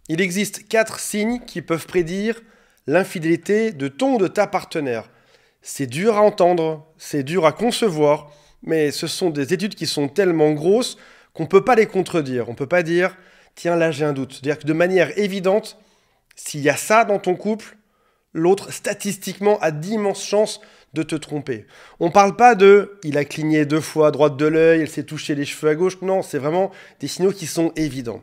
Il existe 4 signes qui peuvent prédire l'infidélité de ton ou de ta partenaire. C'est dur à entendre, c'est dur à concevoir, mais ce sont des études qui sont tellement grosses qu'on ne peut pas les contredire. On ne peut pas dire, tiens, là j'ai un doute. C'est-à-dire que de manière évidente, s'il y a ça dans ton couple, l'autre, statistiquement, a d'immenses chances de te tromper. On ne parle pas de « il a cligné 2 fois à droite de l'œil, elle s'est touché les cheveux à gauche ». Non, c'est vraiment des signaux qui sont évidents.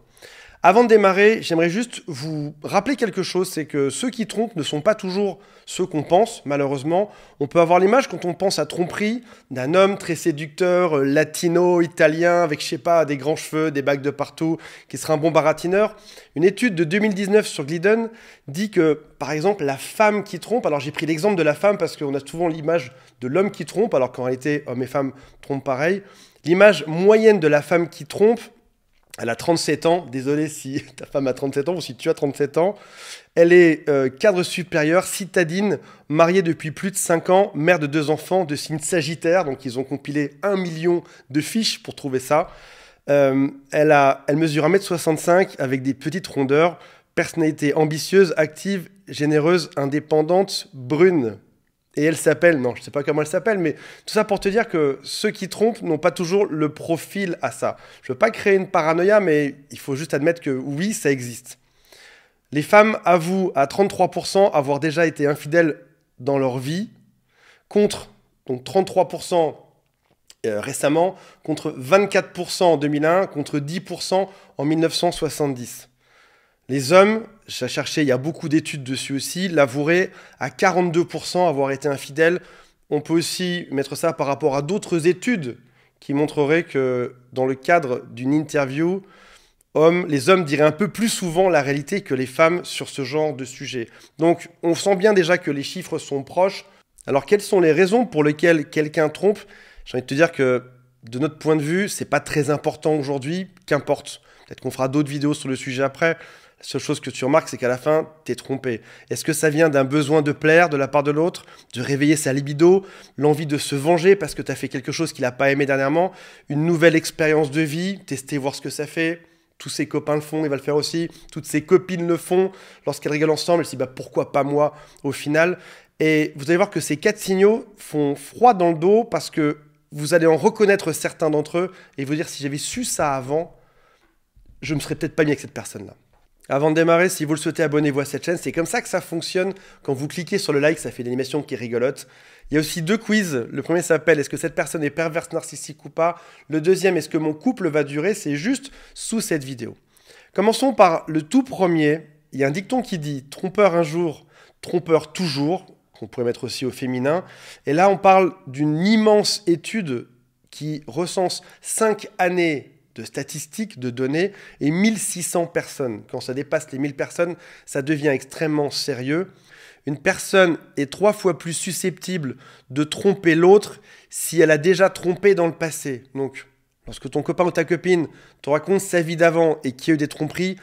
Avant de démarrer, j'aimerais juste vous rappeler quelque chose, c'est que ceux qui trompent ne sont pas toujours ceux qu'on pense, malheureusement. On peut avoir l'image, quand on pense à tromperie, d'un homme très séducteur, latino, italien, avec, je sais pas, des grands cheveux, des bagues de partout, qui serait un bon baratineur. Une étude de 2019 sur Glidden dit que, par exemple, la femme qui trompe, alors j'ai pris l'exemple de la femme parce qu'on a souvent l'image de l'homme qui trompe, alors qu'en réalité, hommes et femmes trompent pareil. L'image moyenne de la femme qui trompe, elle a 37 ans, désolé si ta femme a 37 ans ou si tu as 37 ans. Elle est cadre supérieur, citadine, mariée depuis plus de 5 ans, mère de 2 enfants de signe Sagittaire. Donc ils ont compilé 1 million de fiches pour trouver ça. Elle mesure 1m65 avec des petites rondeurs, personnalité ambitieuse, active, généreuse, indépendante, brune. Et elle s'appelle, non, je ne sais pas comment elle s'appelle, mais tout ça pour te dire que ceux qui trompent n'ont pas toujours le profil à ça. Je ne veux pas créer une paranoïa, mais il faut juste admettre que oui, ça existe. Les femmes avouent à 33% avoir déjà été infidèles dans leur vie, contre donc 33% récemment, contre 24% en 2001, contre 10% en 1970. Les hommes, j'ai cherché, il y a beaucoup d'études dessus aussi, l'avoueraient à 42% avoir été infidèles. On peut aussi mettre ça par rapport à d'autres études qui montreraient que dans le cadre d'une interview, les hommes diraient un peu plus souvent la réalité que les femmes sur ce genre de sujet. Donc on sent bien déjà que les chiffres sont proches. Alors quelles sont les raisons pour lesquelles quelqu'un trompe? J'ai envie de te dire que de notre point de vue, c'est pas très important aujourd'hui, qu'importe. Peut-être qu'on fera d'autres vidéos sur le sujet après. La seule chose que tu remarques, c'est qu'à la fin, t'es trompé. Est-ce que ça vient d'un besoin de plaire de la part de l'autre, de réveiller sa libido, l'envie de se venger parce que tu as fait quelque chose qu'il n'a pas aimé dernièrement, une nouvelle expérience de vie, tester, voir ce que ça fait? Tous ses copains le font, il va le faire aussi. Toutes ses copines le font. Lorsqu'elles rigolent ensemble, elles se disent pourquoi pas moi au final. Et vous allez voir que ces 4 signaux font froid dans le dos parce que vous allez en reconnaître certains d'entre eux et vous dire si j'avais su ça avant, je ne me serais peut-être pas mis avec cette personne-là. Avant de démarrer, si vous le souhaitez, abonnez-vous à cette chaîne. C'est comme ça que ça fonctionne. Quand vous cliquez sur le like, ça fait une animation qui est rigolote. Il y a aussi 2 quiz. Le premier s'appelle « Est-ce que cette personne est perverse, narcissique ou pas ?» Le deuxième « Est-ce que mon couple va durer ?» C'est juste sous cette vidéo. Commençons par le tout premier. Il y a un dicton qui dit « Trompeur un jour, trompeur toujours », qu'on pourrait mettre aussi au féminin. Et là, on parle d'une immense étude qui recense 5 années de statistiques, de données, et 1600 personnes. Quand ça dépasse les 1000 personnes, ça devient extrêmement sérieux. Une personne est 3 fois plus susceptible de tromper l'autre si elle a déjà trompé dans le passé. Donc, lorsque ton copain ou ta copine te raconte sa vie d'avant et qu'il y a eu des tromperies,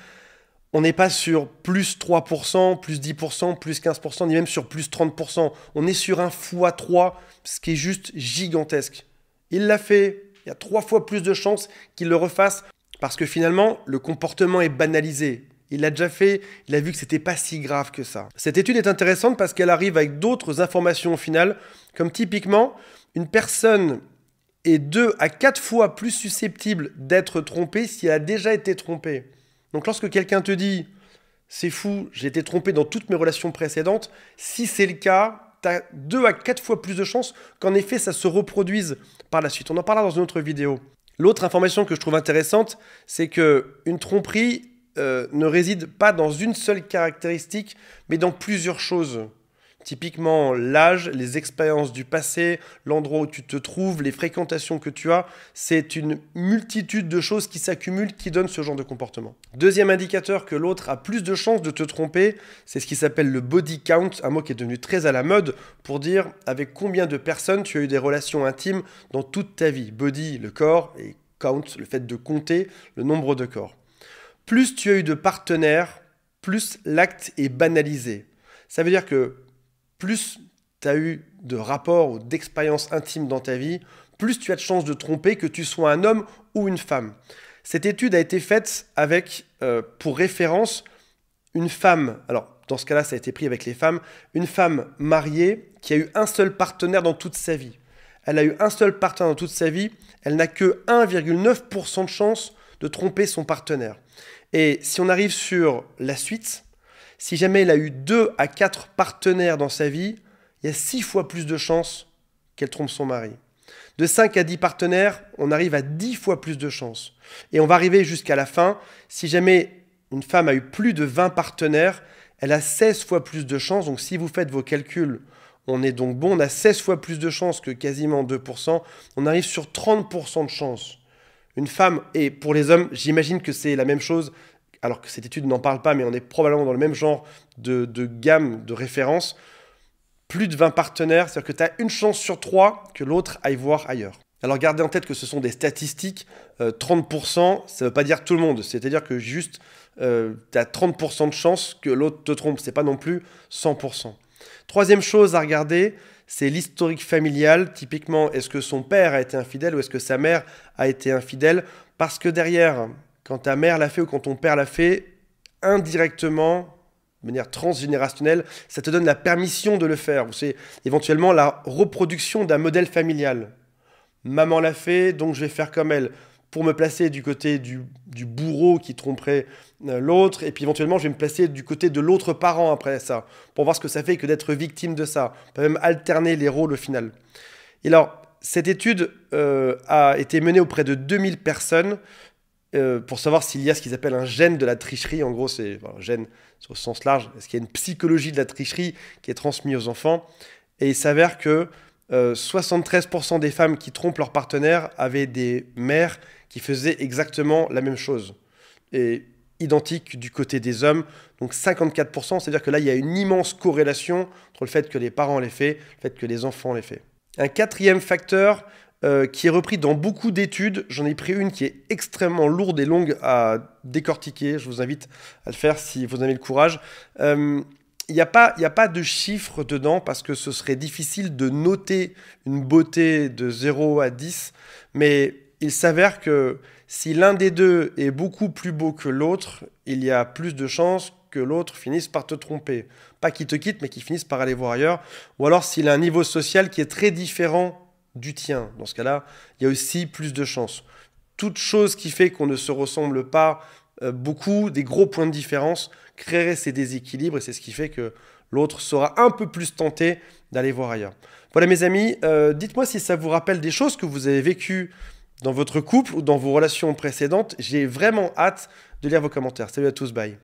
on n'est pas sur plus 3%, plus 10%, plus 15%, ni même sur plus 30%. On est sur un x3, ce qui est juste gigantesque. Il l'a fait. Il y a 3 fois plus de chances qu'il le refasse parce que finalement, le comportement est banalisé. Il l'a déjà fait, il a vu que c'était pas si grave que ça. Cette étude est intéressante parce qu'elle arrive avec d'autres informations au final, comme typiquement, une personne est 2 à 4 fois plus susceptible d'être trompée si elle a déjà été trompée. Donc lorsque quelqu'un te dit « c'est fou, j'ai été trompé dans toutes mes relations précédentes », si c'est le cas, tu as 2 à 4 fois plus de chances qu'en effet ça se reproduise par la suite. On en parlera dans une autre vidéo. L'autre information que je trouve intéressante, c'est qu'une tromperie ne réside pas dans une seule caractéristique, mais dans plusieurs choses. Typiquement l'âge, les expériences du passé, l'endroit où tu te trouves, les fréquentations que tu as, c'est une multitude de choses qui s'accumulent qui donnent ce genre de comportement. Deuxième indicateur que l'autre a plus de chances de te tromper, c'est ce qui s'appelle le body count, un mot qui est devenu très à la mode pour dire avec combien de personnes tu as eu des relations intimes dans toute ta vie. Body, le corps, et count, le fait de compter le nombre de corps. Plus tu as eu de partenaires, plus l'acte est banalisé. Ça veut dire que plus tu as eu de rapports ou d'expériences intimes dans ta vie, plus tu as de chances de tromper que tu sois un homme ou une femme. Cette étude a été faite avec, pour référence, une femme, alors dans ce cas-là, ça a été pris avec les femmes, une femme mariée qui a eu un seul partenaire dans toute sa vie. Elle a eu un seul partenaire dans toute sa vie, elle n'a que 1,9% de chance de tromper son partenaire. Et si on arrive sur la suite, si jamais elle a eu 2 à 4 partenaires dans sa vie, il y a 6 fois plus de chances qu'elle trompe son mari. De 5 à 10 partenaires, on arrive à 10 fois plus de chances. Et on va arriver jusqu'à la fin. Si jamais une femme a eu plus de 20 partenaires, elle a 16 fois plus de chances. Donc si vous faites vos calculs, on est donc bon. On a 16 fois plus de chances que quasiment 2%. On arrive sur 30% de chances. Une femme, et pour les hommes, j'imagine que c'est la même chose, alors que cette étude n'en parle pas, mais on est probablement dans le même genre de gamme de référence. Plus de 20 partenaires, c'est-à-dire que tu as une chance sur 3 que l'autre aille voir ailleurs. Alors gardez en tête que ce sont des statistiques, 30%, ça ne veut pas dire tout le monde, c'est-à-dire que juste tu as 30% de chance que l'autre te trompe, c'est pas non plus 100%. Troisième chose à regarder, c'est l'historique familial. Typiquement, est-ce que son père a été infidèle ou est-ce que sa mère a été infidèle? Parce que derrière, quand ta mère l'a fait ou quand ton père l'a fait, indirectement, de manière transgénérationnelle, ça te donne la permission de le faire. C'est éventuellement la reproduction d'un modèle familial. Maman l'a fait, donc je vais faire comme elle, pour me placer du côté du bourreau qui tromperait l'autre, et puis éventuellement je vais me placer du côté de l'autre parent après ça, pour voir ce que ça fait que d'être victime de ça. On peut même alterner les rôles au final. Et alors, cette étude a été menée auprès de 2000 personnes, pour savoir s'il y a ce qu'ils appellent un gène de la tricherie. En gros, c'est un gène au sens large. Est-ce qu'il y a une psychologie de la tricherie qui est transmise aux enfants? Et il s'avère que 73% des femmes qui trompent leur partenaire avaient des mères qui faisaient exactement la même chose. Et identique du côté des hommes. Donc 54%, c'est-à-dire que là, il y a une immense corrélation entre le fait que les parents l'aient fait, le fait que les enfants l'aient fait. Un quatrième facteur qui est repris dans beaucoup d'études. J'en ai pris une qui est extrêmement lourde et longue à décortiquer. Je vous invite à le faire si vous avez le courage. Il n'y a pas de chiffres dedans parce que ce serait difficile de noter une beauté de 0 à 10. Mais il s'avère que si l'un des deux est beaucoup plus beau que l'autre, il y a plus de chances que l'autre finisse par te tromper. Pas qu'il te quitte, mais qu'il finisse par aller voir ailleurs. Ou alors s'il a un niveau social qui est très différent du tien. Dans ce cas-là, il y a aussi plus de chances. Toute chose qui fait qu'on ne se ressemble pas beaucoup, des gros points de différence, créerait ces déséquilibres et c'est ce qui fait que l'autre sera un peu plus tenté d'aller voir ailleurs. Voilà mes amis, dites-moi si ça vous rappelle des choses que vous avez vécues dans votre couple ou dans vos relations précédentes. J'ai vraiment hâte de lire vos commentaires. Salut à tous, bye.